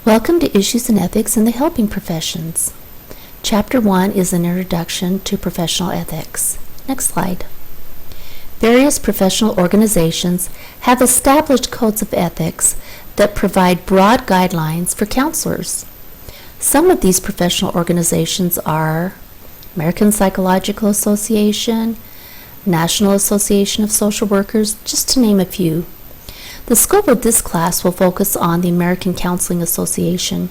Welcome to Issues in Ethics in the Helping Professions. Chapter 1 is an introduction to professional ethics. Next slide. Various professional organizations have established codes of ethics that provide broad guidelines for counselors. Some of these professional organizations are American Psychological Association, National Association of Social Workers, just to name a few. The scope of this class will focus on the American Counseling Association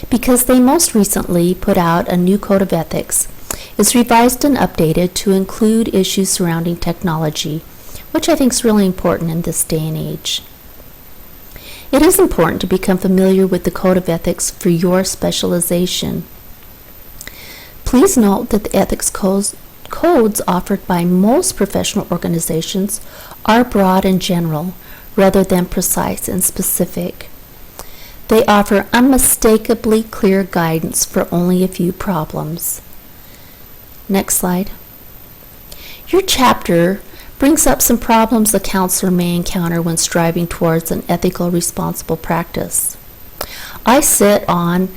because they most recently put out a new code of ethics. It's revised and updated to include issues surrounding technology, which I think is really important in this day and age. It is important to become familiar with the code of ethics for your specialization. Please note that the ethics codes offered by most professional organizations are broad and general, rather than precise and specific. They offer unmistakably clear guidance for only a few problems. Next slide. Your chapter brings up some problems a counselor may encounter when striving towards an ethical, responsible practice. I sit on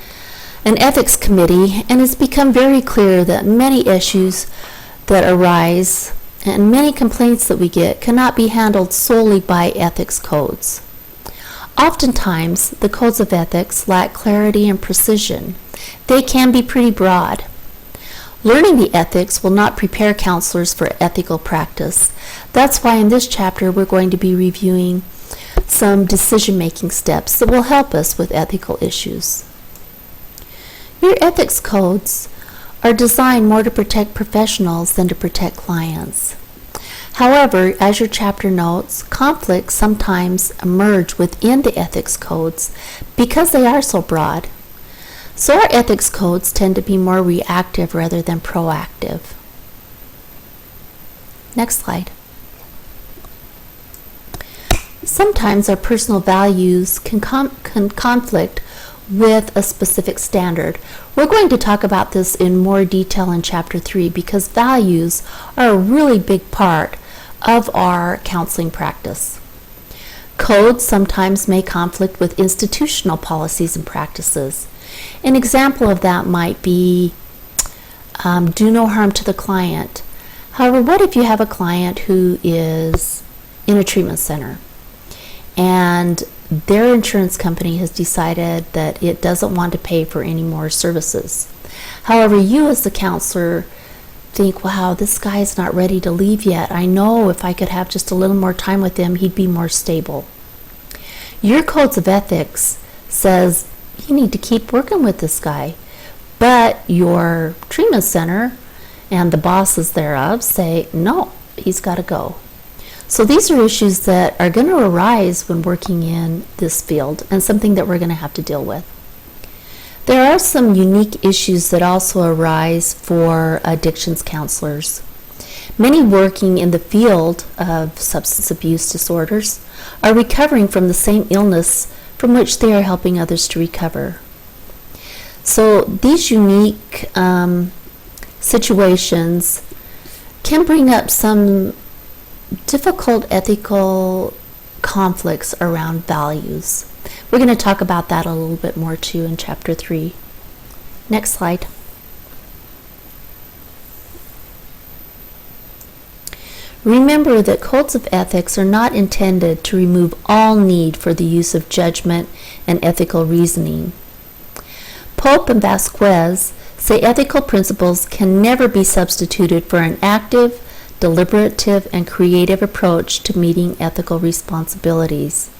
an ethics committee, and it's become very clear that many issues that arise and many complaints that we get cannot be handled solely by ethics codes. Oftentimes, the codes of ethics lack clarity and precision. They can be pretty broad. Learning the ethics will not prepare counselors for ethical practice. That's why in this chapter we're going to be reviewing some decision-making steps that will help us with ethical issues. Your ethics codes are designed more to protect professionals than to protect clients. However, as your chapter notes, conflicts sometimes emerge within the ethics codes because they are so broad. So our ethics codes tend to be more reactive rather than proactive. Next slide. Sometimes our personal values can conflict with a specific standard. We're going to talk about this in more detail in Chapter 3 because values are a really big part of our counseling practice. Codes sometimes may conflict with institutional policies and practices. An example of that might be do no harm to the client. However, what if you have a client who is in a treatment center and their insurance company has decided that it doesn't want to pay for any more services? However, you as the counselor think, wow, this guy's not ready to leave yet. I know if I could have just a little more time with him, he'd be more stable. Your codes of ethics says you need to keep working with this guy, but your treatment center and the bosses thereof say, no, he's got to go. So these are issues that are going to arise when working in this field and something that we're going to have to deal with. There are some unique issues that also arise for addictions counselors. Many working in the field of substance abuse disorders are recovering from the same illness from which they are helping others to recover. So these unique situations can bring up some difficult ethical conflicts around values. We're going to talk about that a little bit more too in Chapter 3. Next slide. Remember that codes of ethics are not intended to remove all need for the use of judgment and ethical reasoning. Pope and Vasquez say ethical principles can never be substituted for an active, deliberative, and creative approach to meeting ethical responsibilities.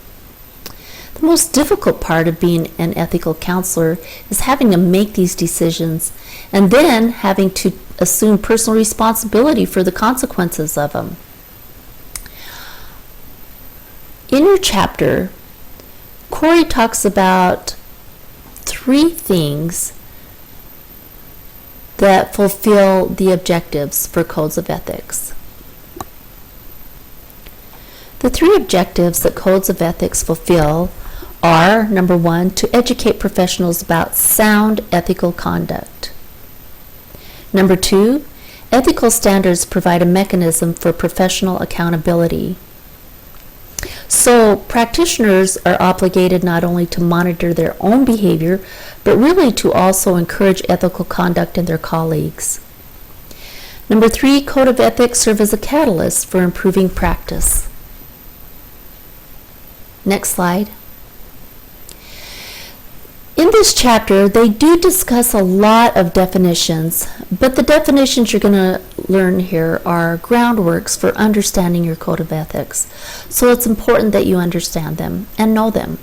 The most difficult part of being an ethical counselor is having to make these decisions and then having to assume personal responsibility for the consequences of them. In your chapter, Corey talks about 3 things that fulfill the objectives for codes of ethics. The 3 objectives that codes of ethics fulfill are, number 1, to educate professionals about sound ethical conduct. Number 2, ethical standards provide a mechanism for professional accountability. So practitioners are obligated not only to monitor their own behavior, but really to also encourage ethical conduct in their colleagues. Number 3, code of ethics serve as a catalyst for improving practice. Next slide. In this chapter, they do discuss a lot of definitions, but the definitions you're going to learn here are groundworks for understanding your code of ethics. So it's important that you understand them and know them.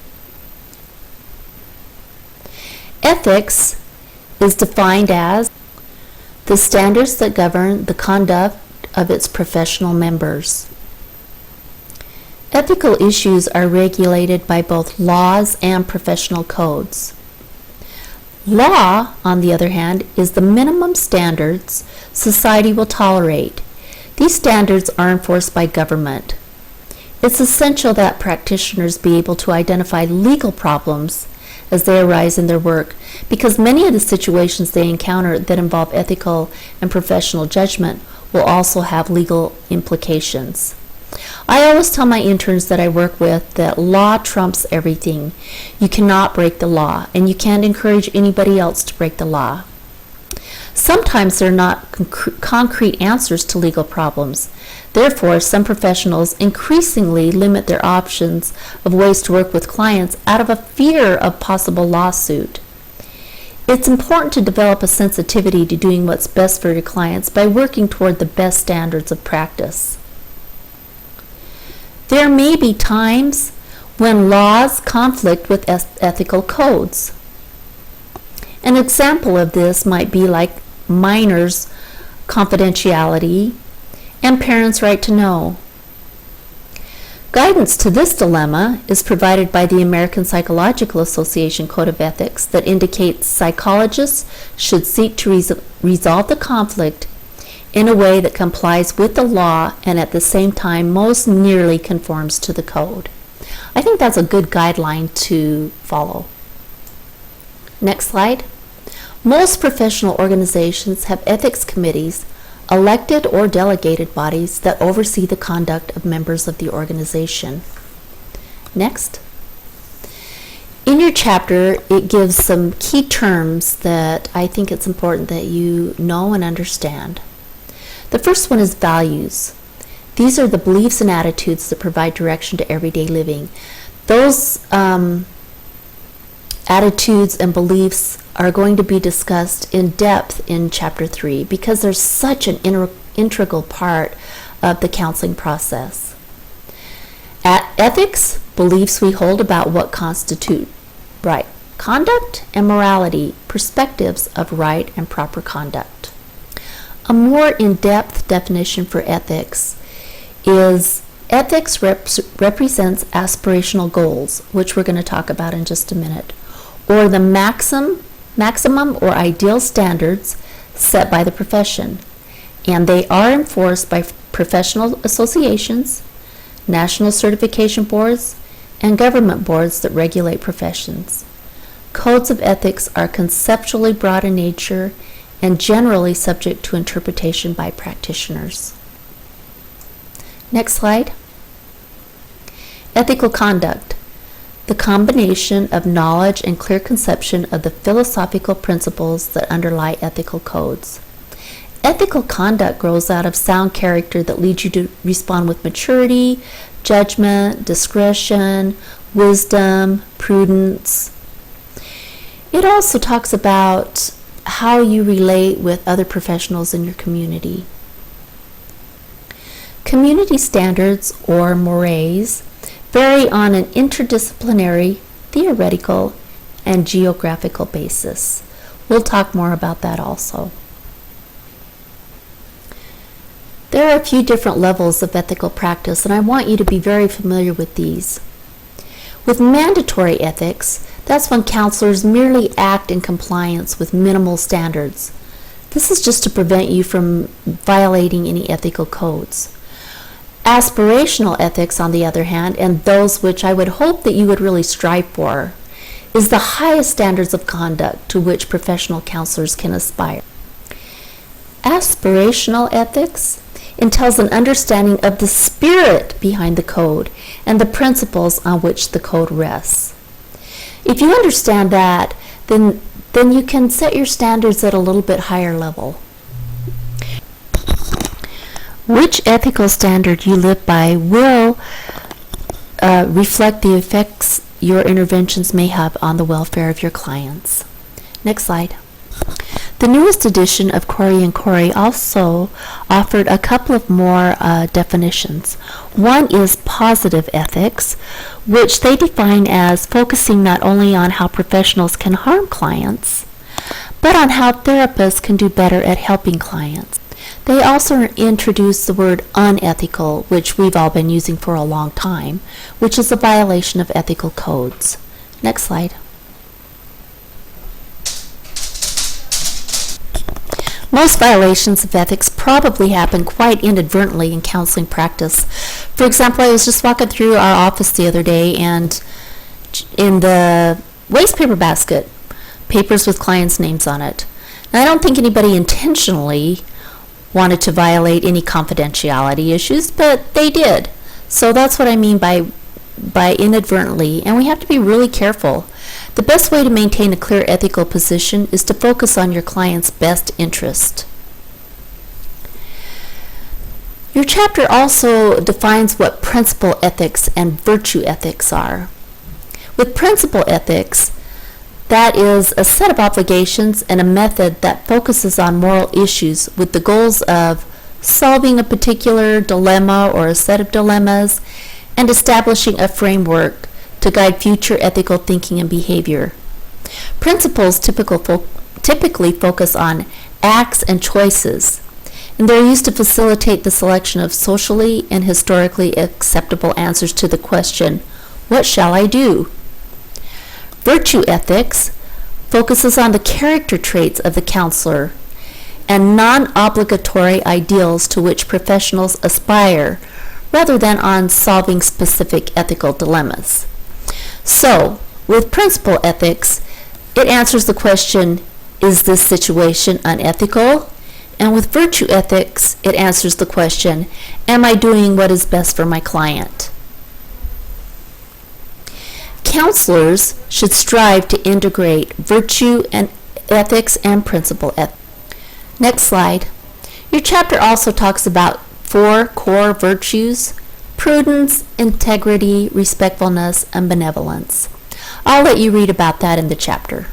Ethics is defined as the standards that govern the conduct of its professional members. Ethical issues are regulated by both laws and professional codes. Law, on the other hand, is the minimum standards society will tolerate. These standards are enforced by government. It's essential that practitioners be able to identify legal problems as they arise in their work, because many of the situations they encounter that involve ethical and professional judgment will also have legal implications. I always tell my interns that I work with that law trumps everything. You cannot break the law, and you can't encourage anybody else to break the law. Sometimes there are not concrete answers to legal problems. Therefore, some professionals increasingly limit their options of ways to work with clients out of a fear of possible lawsuit. It's important to develop a sensitivity to doing what's best for your clients by working toward the best standards of practice. There may be times when laws conflict with ethical codes. An example of this might be like minors' confidentiality and parents' right to know. Guidance to this dilemma is provided by the American Psychological Association Code of Ethics that indicates psychologists should seek to resolve the conflict in a way that complies with the law and at the same time most nearly conforms to the code. I think that's a good guideline to follow. Next slide. Most professional organizations have ethics committees, elected or delegated bodies that oversee the conduct of members of the organization. Next. In your chapter, it gives some key terms that I think it's important that you know and understand. The first one is values. These are the beliefs and attitudes that provide direction to everyday living. Those attitudes and beliefs are going to be discussed in depth in Chapter 3 because they're such an integral part of the counseling process. At ethics, beliefs we hold about what constitute right conduct and morality, perspectives of right and proper conduct. A more in-depth definition for ethics is ethics represents aspirational goals, which we're going to talk about in just a minute, or the maximum or ideal standards set by the profession, and they are enforced by professional associations, national certification boards, and government boards that regulate professions. Codes of ethics are conceptually broad in nature and generally subject to interpretation by practitioners. Next slide. Ethical conduct. The combination of knowledge and clear conception of the philosophical principles that underlie ethical codes. Ethical conduct grows out of sound character that leads you to respond with maturity, judgment, discretion, wisdom, prudence. It also talks about how you relate with other professionals in your community. Community standards, or mores, vary on an interdisciplinary, theoretical, and geographical basis. We'll talk more about that also. There are a few different levels of ethical practice, and I want you to be very familiar with these. With mandatory ethics, that's when counselors merely act in compliance with minimal standards. This is just to prevent you from violating any ethical codes. Aspirational ethics, on the other hand, and those which I would hope that you would really strive for, is the highest standards of conduct to which professional counselors can aspire. Aspirational ethics entails an understanding of the spirit behind the code and the principles on which the code rests. If you understand that, then you can set your standards at a little bit higher level. Which ethical standard you live by will reflect the effects your interventions may have on the welfare of your clients. Next slide. The newest edition of Corey & Corey also offered a couple of more definitions. One is positive ethics, which they define as focusing not only on how professionals can harm clients, but on how therapists can do better at helping clients. They also introduced the word unethical, which we've all been using for a long time, which is a violation of ethical codes. Next slide. Most violations of ethics probably happen quite inadvertently in counseling practice. For example, I was just walking through our office the other day, and in the waste paper basket, papers with clients' names on it. Now, I don't think anybody intentionally wanted to violate any confidentiality issues, but they did. So that's what I mean by inadvertently, and we have to be really careful. The best way to maintain a clear ethical position is to focus on your client's best interest. Your chapter also defines what principle ethics and virtue ethics are. With principle ethics, that is a set of obligations and a method that focuses on moral issues with the goals of solving a particular dilemma or a set of dilemmas and establishing a framework to guide future ethical thinking and behavior. Principles typically focus on acts and choices, and they're used to facilitate the selection of socially and historically acceptable answers to the question, what shall I do? Virtue ethics focuses on the character traits of the counselor and non-obligatory ideals to which professionals aspire, rather than on solving specific ethical dilemmas. So, with principle ethics, it answers the question, is this situation unethical? And with virtue ethics, it answers the question, am I doing what is best for my client? Counselors should strive to integrate virtue and ethics and principle ethics. Next slide. Your chapter also talks about 4 core virtues: prudence, integrity, respectfulness, and benevolence. I'll let you read about that in the chapter.